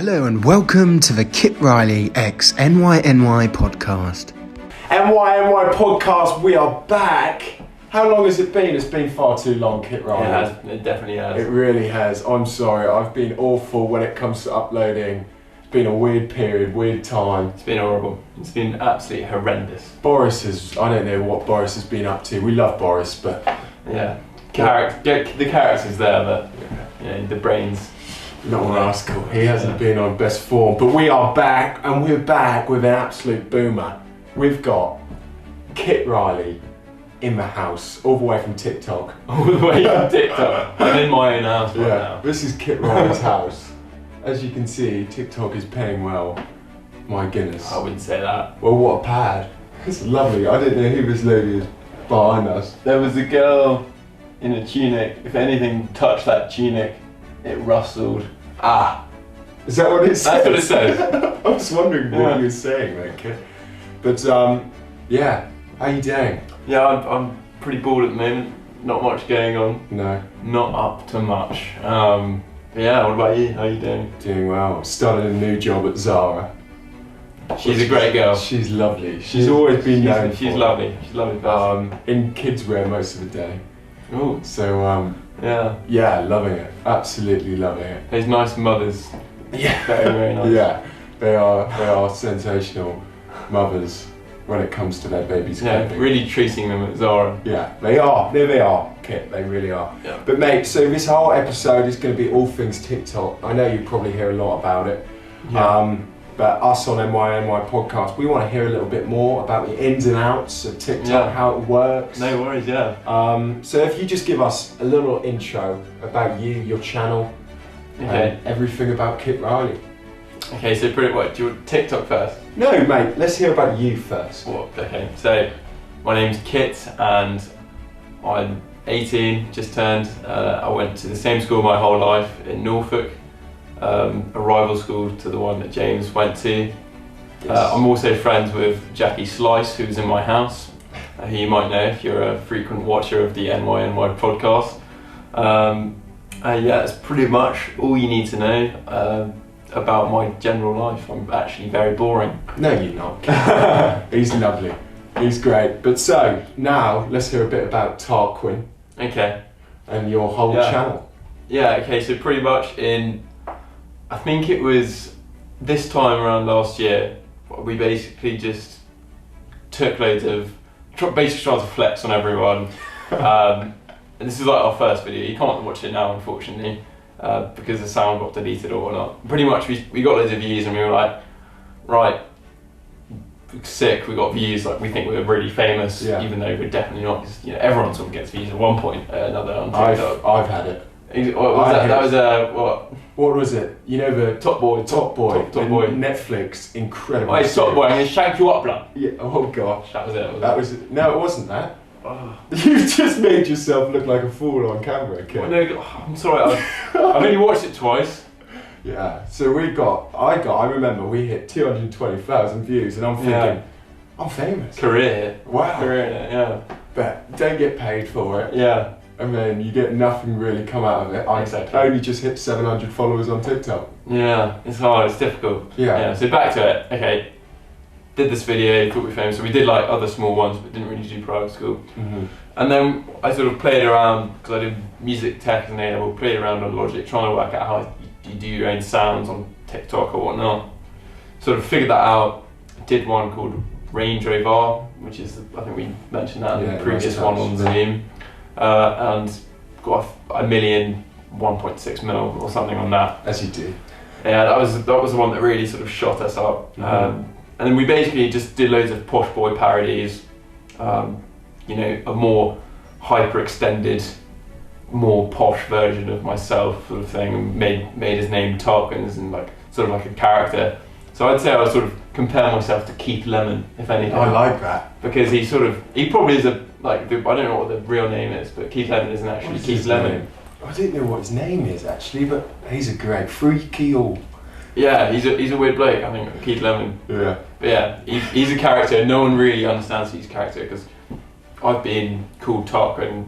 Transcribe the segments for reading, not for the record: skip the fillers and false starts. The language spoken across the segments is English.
Hello and welcome to the Kit Riley x NYNY podcast. NYNY podcast, we are back. How long has it been? It's been far too long, Kit Riley. It definitely has. It really has. I'm sorry, I've been awful when it comes to uploading. It's been a weird period, weird time. It's been horrible. It's been absolutely horrendous. I don't know what Boris has been up to. We love Boris, but... Yeah. The character's there, but the brains... Not a rascal. He hasn't been on best form. But we are back, and we're back with an absolute boomer. We've got Kit Riley in the house, all the way from Tik Tok. All the way from Tik Tok. I'm in my own house right now. This is Kit Riley's house. As you can see, Tik Tok is paying well. My goodness. I wouldn't say that. Well, what a pad. It's lovely. I didn't know who this lady is behind us. There was a girl in a tunic. If anything touched that tunic, it rustled. Is that what it says? That's what it says. I was wondering what you were saying there, Kit. But, yeah. How you doing? Yeah, I'm pretty bored at the moment. Not much going on. No. Not up to much. Yeah, what about you? How are you doing? Doing well. Started a new job at Zara. She's a great girl. She's lovely. She's always been known for. She's lovely. She's lovely person. In kids wear most of the day. Ooh. So, yeah, loving it. Absolutely loving it. Those nice mothers. Yeah. Very, very nice. Yeah. They are sensational mothers when it comes to their babies' clothing. Really treating them at Zara. Yeah, they are. There they are, Kit. They really are. Yeah. But mate, so this whole episode is going to be all things TikTok. I know you probably hear a lot about it. Yeah. But us on NYNY podcast, we want to hear a little bit more about the ins and outs of TikTok, how it works. No worries, yeah. So if you just give us a little intro about you, your channel, and everything about Kit Riley. Okay, so pretty what? Do you want TikTok first? No, mate. Let's hear about you first. What? Okay, so my name's Kit and I'm 18, just turned. I went to the same school my whole life in Norfolk. A rival school to the one that James went to. Yes. I'm also friends with Jackie Slice, who's in my house, who you might know if you're a frequent watcher of the NYNY podcast. Yeah, that's pretty much all you need to know about my general life. I'm actually very boring. No, you're not. He's lovely. He's great. But so, now let's hear a bit about Tarquin. Okay. And your whole channel. Yeah, okay, so pretty much I think it was this time around last year, we basically just took loads of, basically tried to flex on everyone. And this is like our first video. You can't watch it now, unfortunately, because the sound got deleted or whatnot. Pretty much we got loads of views and we were like, right, sick, we got views, like we think we're really famous, even though we're definitely not, because everyone sort of gets views at one point or another on TikTok. I've had it. What was that? That was what? What was it? You know the Top Boy. Top Boy. Netflix, incredible. Oh, it's Top Boy. I'm gonna shank you up, blood. Yeah. Oh gosh. That was it. That was it. No, it wasn't that. Oh. You've just made yourself look like a fool on camera, Kit. Well, no, I'm sorry. I've only watched it twice. Yeah. So I remember we hit 220,000 views, and I'm thinking, I'm famous. Career. Wow. Career. Yeah. But don't get paid for it. Yeah. And then you get nothing really come out of it. I only just hit 700 followers on TikTok. Yeah, it's hard, it's difficult. Yeah. So back to it, okay. Did this video, thought we were famous. So we did like other small ones, but didn't really do private school. Mm-hmm. And then I sort of played around, because I did music tech and A-level, played around on Logic, trying to work out how you do your own sounds on TikTok or whatnot. Sort of figured that out. Did one called Range Rover, which is, I think we mentioned that in the previous one on Zoom. And got a million, 1.6 mil or something on that. As you do. Yeah, that was the one that really sort of shot us up. Mm-hmm. And then we basically just did loads of posh boy parodies. A more hyper extended, more posh version of myself, sort of thing. And made his name Tarquin as in like sort of like a character. So I'd say I would sort of compare myself to Keith Lemon, if anything. I like that. Because he probably is I don't know what the real name is, but Keith Lemon isn't actually Keith Lemon. I don't know what his name is actually, but he's a great freaky old. Yeah, he's a weird bloke, I think, Keith Lemon. Yeah. But yeah, he's a character. No one really understands his character because I've been called Tarquin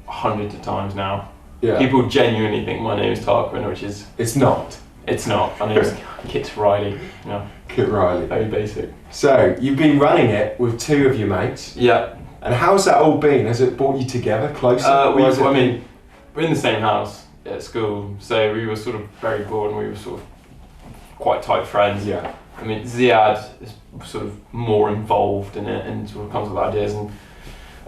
hundreds of times now. Yeah. People genuinely think my name is Tarquin, which is... It's not. It's not. My name's Kit Riley. Yeah. Kit Riley. Very basic. So you've been running it with two of your mates. Yeah. And how's that all been? Has it brought you together closer? We're in the same house at school, so we were sort of very bored and we were sort of quite tight friends. Yeah. I mean, Ziad is sort of more involved in it and sort of comes up with ideas, and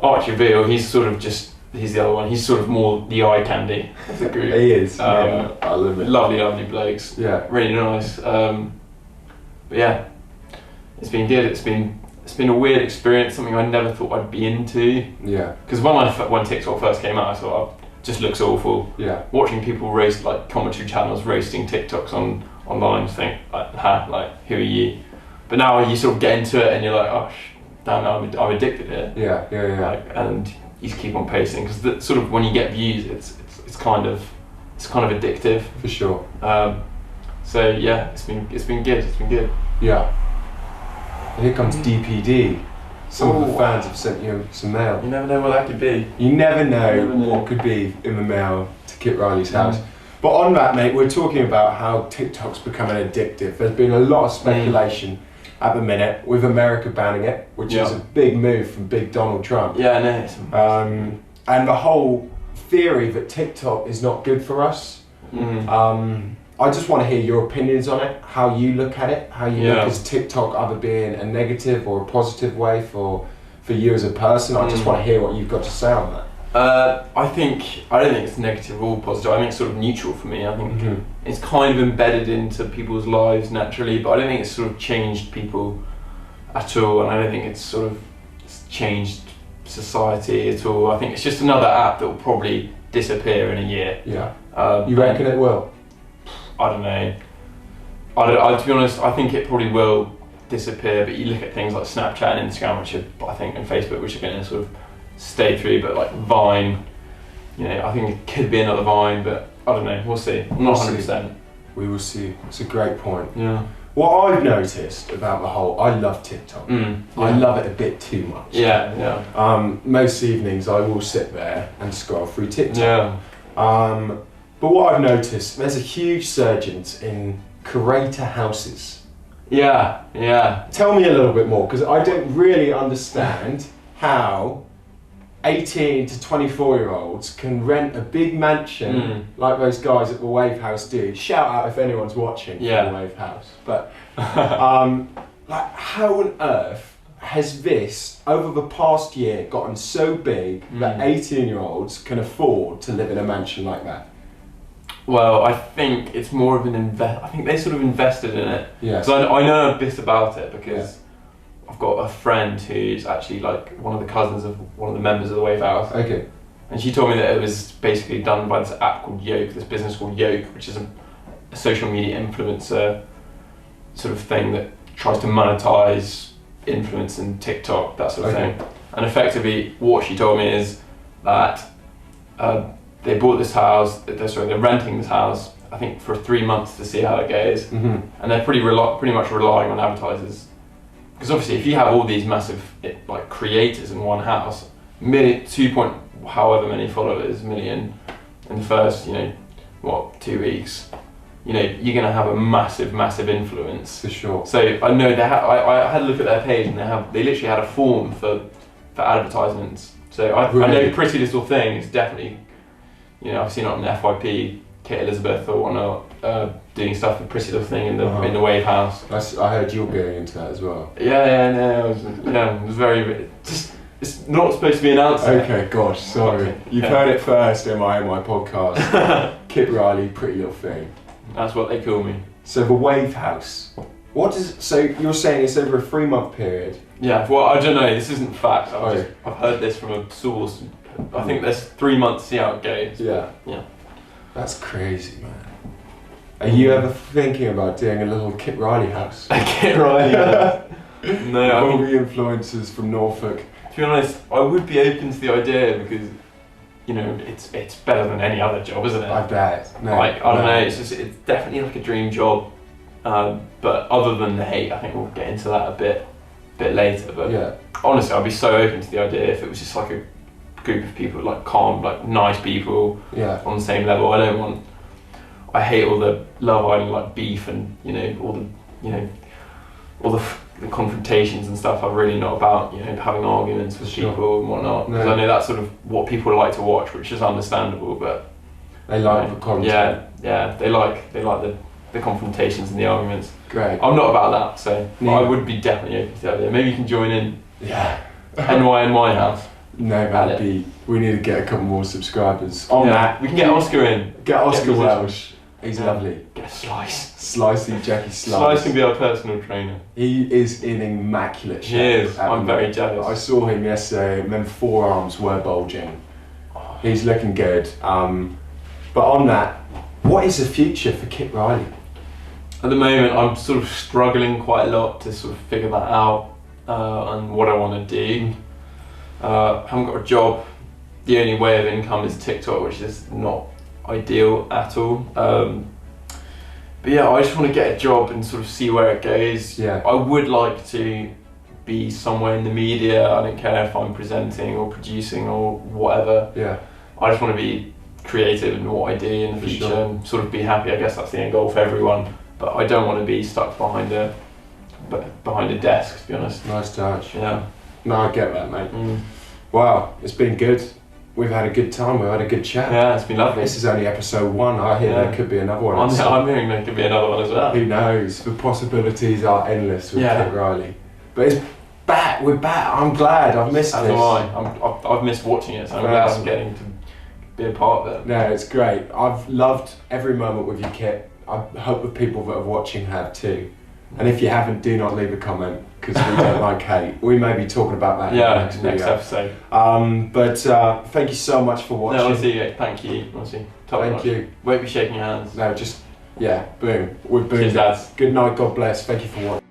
Archie Veal, he's the other one. He's sort of more the eye candy of the group. He is. Yeah, I love it. Lovely blokes. Yeah. Really nice. But yeah, it's been good. It's been a weird experience. Something I never thought I'd be into. Yeah. Because when TikTok first came out, I thought, oh, it just looks awful. Yeah. Watching people roast, like commentary channels roasting TikToks online, just think like who are you? But now you sort of get into it and you're like, oh damn, I'm addicted here. Yeah. Like, and you just keep on posting because sort of when you get views, it's kind of addictive. For sure. So yeah, it's been good. It's been good. Yeah. And here comes DPD. Some of the fans have sent you some mail. You never know what that could be. You never know what could be in the mail to Kit Riley's house. But on that, mate, we're talking about how TikTok's becoming addictive. There's been a lot of speculation at the minute with America banning it, which is a big move from big Donald Trump. Yeah, no. And the whole theory that TikTok is not good for us. I just want to hear your opinions on it, how you look at it, how you look as TikTok either being a negative or a positive way for you as a person. I just want to hear what you've got to say on that. I don't think it's negative or positive. I think it's sort of neutral for me. I think it's kind of embedded into people's lives naturally, but I don't think it's sort of changed people at all, and I don't think it's changed society at all. I think it's just another app that will probably disappear in a year. Yeah. You reckon it will? I don't know. To be honest, I think it probably will disappear, but you look at things like Snapchat and Instagram, which are, I think, and Facebook, which are going to sort of stay through, but like Vine, I think it could be another Vine, but I don't know, we'll see. I'm not 100%. We will see. It's a great point. Yeah. What I've noticed about the whole, I love TikTok. I love it a bit too much. Yeah. Most evenings I will sit there and scroll through TikTok. Yeah. But what I've noticed, there's a huge surge in creator houses. Yeah. Tell me a little bit more, because I don't really understand how 18 to 24-year-olds can rent a big mansion like those guys at the Wave House do. Shout out if anyone's watching from the Wave House. But like, how on earth has this, over the past year, gotten so big that 18-year-olds can afford to live in a mansion like that? Well, I think it's more of an I think they sort of invested in it. Yeah. Because I know a bit about it because I've got a friend who's actually like one of the cousins of one of the members of the Wave House. Okay. And she told me that it was basically done by this app called Yoke, this business called Yoke, which is a social media influencer sort of thing that tries to monetize influence and TikTok, that sort of thing. And effectively, what she told me is that they bought this house, they're renting this house, I think for 3 months to see how it goes. And they're pretty much relying on advertisers. Because obviously if you have all these massive like creators in one house, 2 point however many followers, million in the first, 2 weeks, you're going to have a massive influence. For sure. So I know I had a look at their page and they literally had a form for advertisements. So I know Pretty Little Thing is definitely, I've seen it on the FYP, Kate Elizabeth or whatnot, doing stuff with Pretty Little Thing in the Wave House. I heard you're going into that as well. It was very, it's not supposed to be announced. Okay, gosh, sorry. You've heard it first in my podcast. Kit Riley, Pretty Little Thing. That's what they call me. So the Wave House. So you're saying it's over a 3-month period? Yeah, well, I don't know, this isn't fact. I've heard this from a source. I think there's 3 months to see how it goes. Yeah. That's crazy, man. Are you ever thinking about doing a little Kit Riley house? A Kit Riley house? No, all the influencers from Norfolk. To be honest, I would be open to the idea because, it's better than any other job, isn't it? I bet. No, I don't know, it's definitely like a dream job. But other than the hate, I think we'll get into that a bit later. But honestly, I'd be so open to the idea if it was just like a group of people, like calm, like nice people on the same level. I I hate all the Love Island like beef and all the confrontations and stuff. I'm really not about having arguments with people and whatnot, because I know that's sort of what people like to watch, which is understandable. But they like the content. Yeah, they like the confrontations and the arguments. Great. I'm not about that, so I would be definitely open to the idea. Maybe you can join in. Yeah. NYNY house. No, that'd be. We need to get a couple more subscribers on that. We can get Oscar in. Get Oscar Welsh. He's lovely. Get a Slice. Slicey Jackie Slice. Slice can be our personal trainer. He is in immaculate shape. He is. I'm very jealous. I saw him yesterday. Them forearms were bulging. He's looking good. But on that, what is the future for Kit Riley? At the moment, I'm sort of struggling quite a lot to sort of figure that out and what I want to do. I haven't got a job. The only way of income is TikTok, which is not ideal at all. But yeah, I just want to get a job and sort of see where it goes. Yeah. I would like to be somewhere in the media. I don't care if I'm presenting or producing or whatever. Yeah. I just want to be creative in what I do in the future and sort of be happy. I guess that's the end goal for everyone. But I don't want to be stuck behind a desk, to be honest. Nice touch. Yeah. No, I get that, mate. Wow, it's been good. We've had a good time. We've had a good chat. Yeah, it's been lovely. This is only episode 1. I hear there could be another one. I'm hearing there could be another one as well. Who knows? The possibilities are endless with Kit Riley. But it's back. We're back. I'm glad. I've missed this. As am I. I've missed watching it, so I'm glad I'm getting to be a part of it. No, it's great. I've loved every moment with you, Kit. I hope the people that are watching have too. And if you haven't, do not leave a comment, because we don't like hate. We may be talking about that in the next episode. But thank you so much for watching. No, honestly, thank you. Honestly, thank you. Won't be shaking your hands. No, just boom. We're boom. Cheers, lads. Good night. God bless. Thank you for watching.